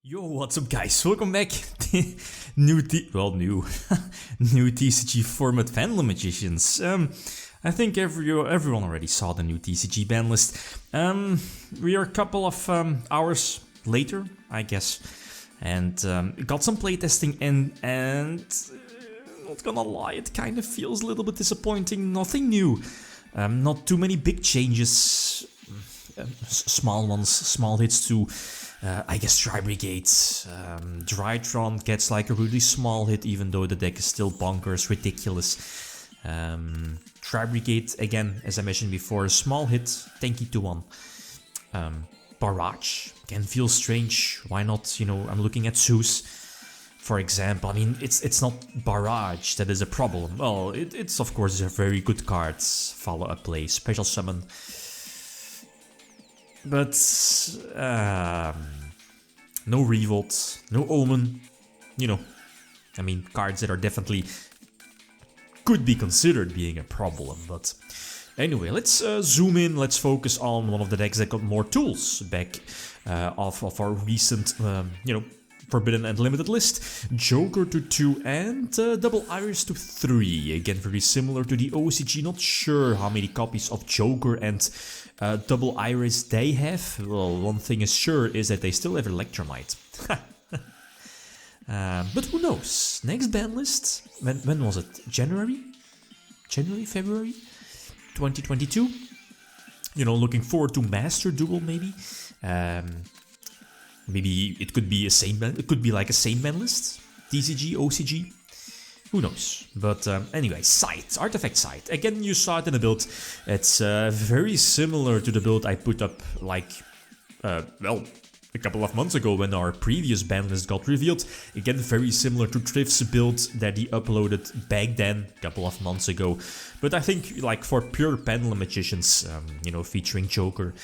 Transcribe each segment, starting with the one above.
Yo, what's up guys? Welcome back. new TCG format Pendulum Magicians. I think everyone already saw the new TCG ban list. We are a couple of hours later, I guess, and got some playtesting in, and not gonna lie, it kind of feels a little bit disappointing. Nothing new, not too many big changes, small ones, small hits too. I guess Tri-Brigade, Drytron gets like a really small hit even though the deck is still bonkers, ridiculous. Tri-Brigade, again, as I mentioned before, a small hit, tanky to 1. Barrage, again, feels strange, why not, you know, I'm looking at Zeus, for example. I mean, it's not Barrage that is a problem. Well, it's of course a very good card, follow-up play, special summon. But no Revolt, no Omen, you know, I mean, cards that are definitely could be considered being a problem. But anyway, let's zoom in, let's focus on one of the decks that got more tools back off of our recent, you know, Forbidden and Limited list. Joker to 2 and Double Iris to 3. Again, very similar to the OCG. Not sure how many copies of Joker and Double Iris they have. Well, one thing is sure is that they still have Electromite. But who knows? Next ban list? When was it? January? February? 2022? You know, looking forward to Master Duel maybe. Maybe it could be a same ban. It could be like a same ban list. TCG, OCG. Who knows? But anyway, Sight, Artifact Sight. Again, you saw it in the build. It's very similar to the build I put up like, well, a couple of months ago when our previous ban list got revealed. Again, very similar to Trif's build that he uploaded back then, a couple of months ago. But I think like for pure Pendulum Magicians, you know, featuring Joker,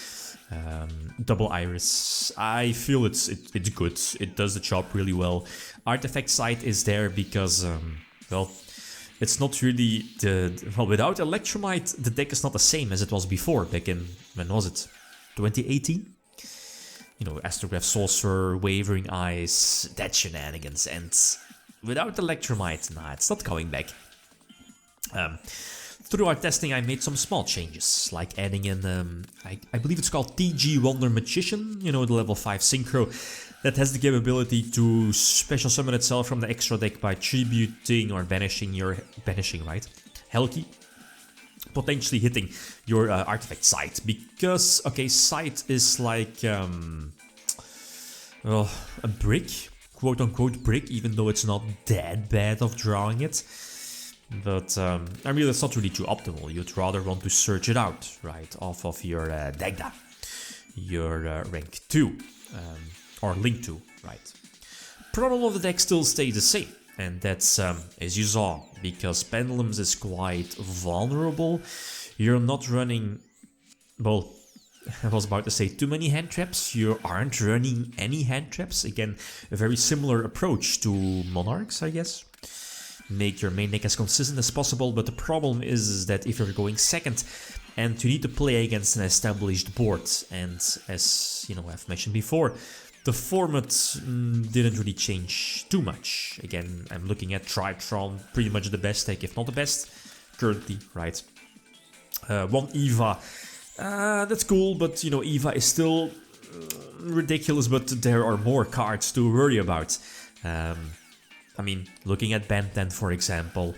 Double Iris, I feel it's good. It does the job really well. Artifact Sight is there because, well, it's not really well, without Electromite, the deck is not the same as it was before, back in, when was it? 2018? You know, Astrograph Sorcerer, Wavering Eyes, that shenanigans, and without Electromite, nah, it's not coming back. Through our testing, I made some small changes, like adding in, I believe it's called TG Wonder Magician, you know, the level 5 Synchro, that has the capability to special summon itself from the extra deck by tributing or banishing Helki, potentially hitting your Artifact Sight, because, okay, Sight is like, well, a brick, quote-unquote brick, even though it's not that bad of drawing it. But, I mean, that's not really too optimal. You'd rather want to search it out, right, off of your Dagda, your rank 2, or link 2, right. Problem of the deck still stays the same, and that's, as you saw, because Pendulums is quite vulnerable. You're not running, well, I was about to say too many hand traps. You aren't running any hand traps. Again, a very similar approach to Monarchs, I guess. Make your main deck as consistent as possible, but the problem is that if you're going second and you need to play against an established board, and as you know, I've mentioned before, the format didn't really change too much. Again, I'm looking at Tritron, pretty much the best deck, if not the best, currently, right? One Eva, that's cool, but you know, Eva is still ridiculous, but there are more cards to worry about. I mean, looking at Ben 10, for example,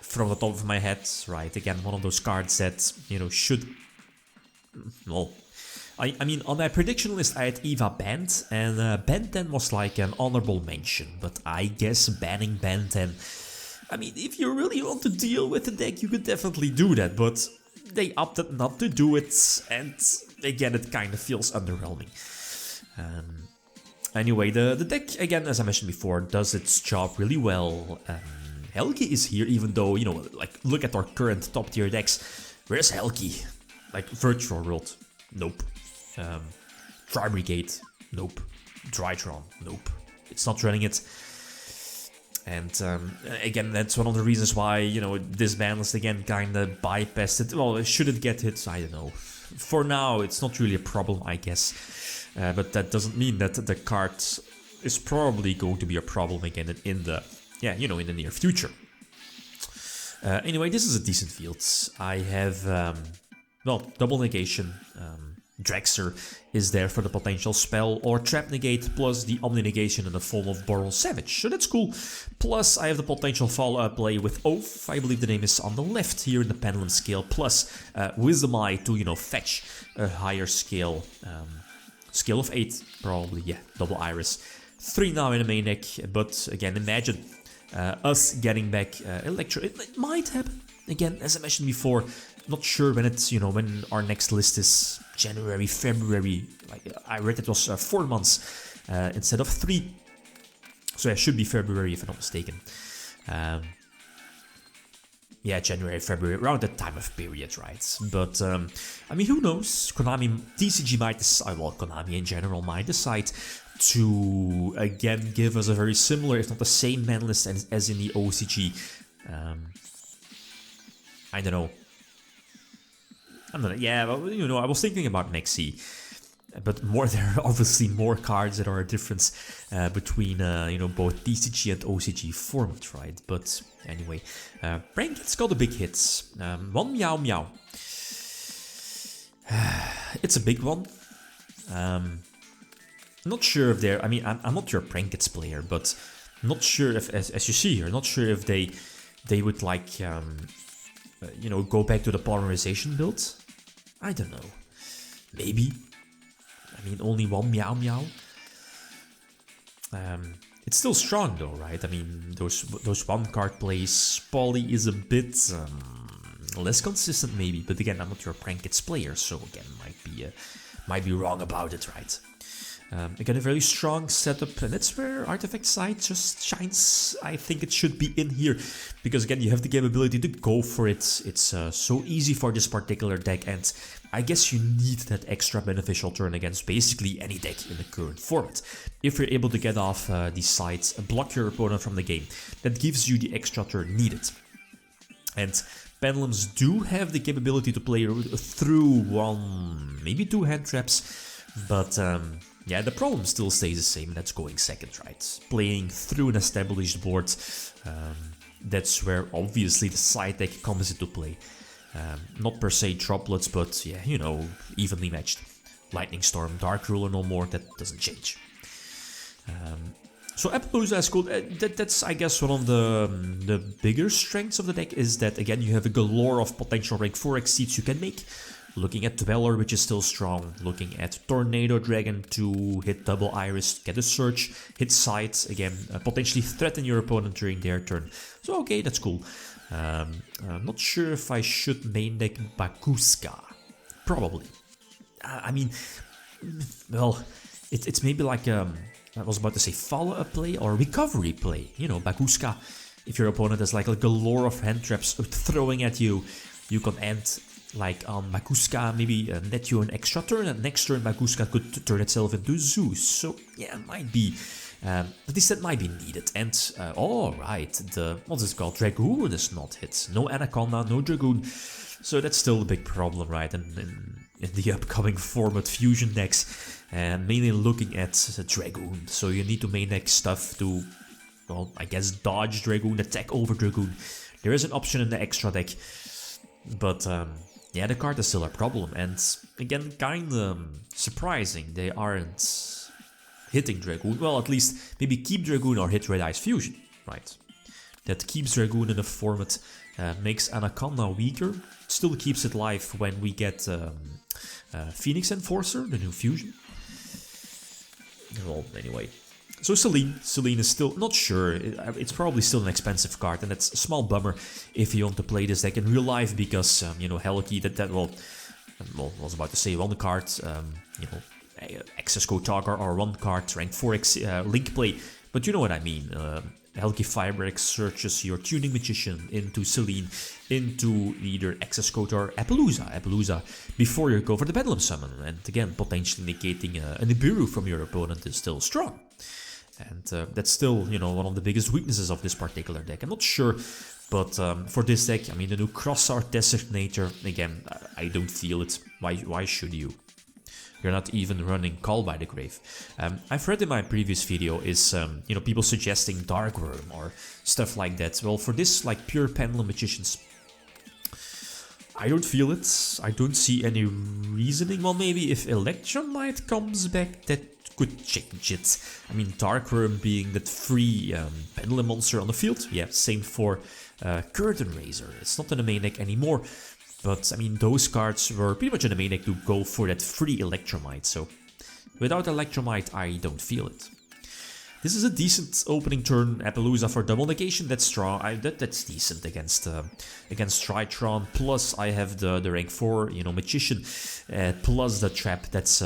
from the top of my head, right, again, one of those cards that, you know, should, well, I mean, on my prediction list, I had Eva banned, and Ben 10 was like an honorable mention, but I guess banning Ben 10, I mean, if you really want to deal with the deck, you could definitely do that, but they opted not to do it, and again, it kind of feels underwhelming. Anyway, the deck, again, as I mentioned before, does its job really well. Helki is here, even though, you know, like, look at our current top tier decks. Where's Helki? Like, Virtual World? Nope. Tri-Brigade? Nope. Drytron? Nope. It's not running it. And again, that's one of the reasons why, you know, this ban list again kind of bypassed it. Well, should it get hit? I don't know. For now, it's not really a problem, I guess. but that doesn't mean that the card is probably going to be a problem again in the, yeah, you know, in the near future. Anyway, this is a decent field. I have, well, double negation. Drexer is there for the potential spell, or trap negate plus the omni negation in the form of Boral Savage, so that's cool. Plus I have the potential follow-up play with Oath, I believe the name is on the left here in the Pendulum scale, plus Wisdom Eye to, you know, fetch a higher scale, scale of 8 probably, yeah, double Iris. 3 now in the main deck, but again, imagine us getting back Electro. It might happen, again, as I mentioned before. Not sure when it's, you know, when our next list is. January, February, like I read it was 4 months instead of 3. So it should be February if I'm not mistaken. Yeah, January, February, around that time of period, right? But, I mean, who knows? Konami, TCG might decide, well, Konami in general might decide to, again, give us a very similar, if not the same man list as in the OCG. I don't know. Yeah, well, you know, I was thinking about Nexi, but there are obviously more cards that are a difference between, you know, both TCG and OCG format, right? But anyway, Branket's got the big hits. One Meow Meow. It's a big one. Not sure if they're, I mean, I'm not your Branket's player, but not sure if, as you see here, not sure if they would like, you know, go back to the polymerization build. I don't know. Maybe. I mean, only one Meow Meow. It's still strong though, right? I mean, those one card plays. Poly is a bit less consistent maybe, but again, I'm not your Prankets player, so again, might be wrong about it, right? Again, a very strong setup, and that's where Artifact Side just shines. I think it should be in here, because again, you have the capability to go for it. It's so easy for this particular deck, and I guess you need that extra beneficial turn against basically any deck in the current format. If you're able to get off these sides, block your opponent from the game, that gives you the extra turn needed. And Pendulums do have the capability to play through 1, maybe 2 hand traps, but yeah, the problem still stays the same, and that's going second, right? Playing through an established board, that's where obviously the side deck comes into play. Not per se droplets, but yeah, you know, evenly matched. Lightning Storm, Dark Ruler no more, that doesn't change. So Appaloosa is cool. That's, I guess, one of the bigger strengths of the deck is that, again, you have a galore of potential rank 4 exceeds you can make. Looking at Dweller, which is still strong. Looking at Tornado Dragon to hit double Iris, get a search, hit sight, again, potentially threaten your opponent during their turn. So okay, that's cool. Not sure if I should main deck Bakuska. Probably. I mean, well, it's maybe like, I was about to say follow-up play or recovery play. You know, Bakuska, if your opponent has like a galore of hand traps throwing at you, you can end like on Bakuska, maybe net you an extra turn, and next turn Bakuska could turn itself into Zeus. So yeah, it might be, at least that might be needed. And alright, what's it called? Dragoon is not hit. No Anaconda, no Dragoon. So that's still a big problem, right? And in the upcoming format fusion decks, mainly looking at Dragoon. So you need to main deck stuff to, well, I guess dodge Dragoon, attack over Dragoon. There is an option in the extra deck, but yeah, the card is still a problem, and again, kinda surprising they aren't hitting Dragoon. Well, at least maybe keep Dragoon or hit Red Eyes Fusion, right? That keeps Dragoon in the format, makes Anaconda weaker, still keeps it live when we get Phoenix Enforcer, the new fusion. Well, anyway. So Celine is still not sure. It's probably still an expensive card, and that's a small bummer if you want to play this deck in real life, because you know, Helki, well, I was about to say one card, you know, Access Code Talker, or one card rank 4x link play, but you know what I mean. Helki Firebreak searches your Tuning Magician into Celine, into either Access Code or Appaloosa, before you go for the Pendulum Summon, and again, potentially negating a Nibiru from your opponent is still strong. And that's still, you know, one of the biggest weaknesses of this particular deck. I'm not sure, but for this deck, I mean, the new Cross Art Designator, again, I don't feel it. Why should you? You're not even running Call by the Grave. I've read in my previous video is, you know, people suggesting Dark Worm or stuff like that. Well, for this, like, pure Pendulum Magicians, I don't feel it. I don't see any reasoning. Well, maybe if Electromite comes back, that could change it. I mean, Dark Worm being that free Pendulum monster on the field. Yeah, same for Curtain Raiser. It's not in the main deck anymore. But, I mean, those cards were pretty much in the main deck to go for that free Electromite. So, without Electromite, I don't feel it. This is a decent opening turn Appaloosa for double negation. That's strong. That's decent against Tritron. Plus, I have the rank 4, you know, Magician, plus the trap. That's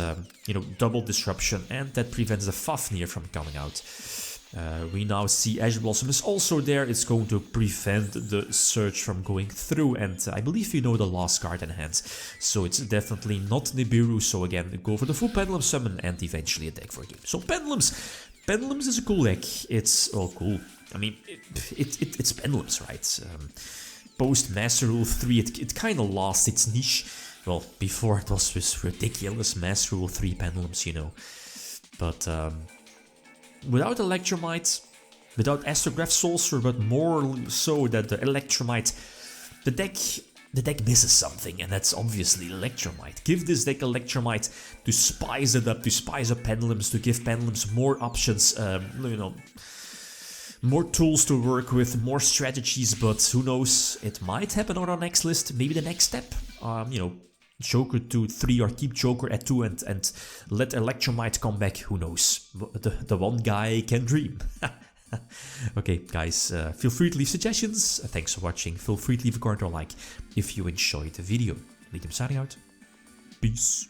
you know, double disruption, and that prevents the Fafnir from coming out. We now see Ash Blossom is also there. It's going to prevent the Surge from going through, and I believe you know the last card in hand, so it's definitely not Nibiru. So again, go for the full Pendulum summon and eventually attack for a game. So Pendulums is a cool deck. It's cool. I mean, it's Pendulums, right? Post Master Rule 3, it kind of lost its niche. Well, before it was this ridiculous Master Rule 3 Pendulums, you know. But without Electromite, without Astrograph Soulster, but more so that the Electromite, the deck misses something, and that's obviously Electromite. Give this deck Electromite to spice it up, to spice up Pendulums, to give Pendulums more options, you know, more tools to work with, more strategies, but who knows, it might happen on our next list, maybe the next step, you know, Joker to 3 or keep Joker at 2 and let Electromite come back, who knows, the one guy can dream. Okay, guys, feel free to leave suggestions. Thanks for watching. Feel free to leave a comment or like if you enjoyed the video. Liam signing out. Peace.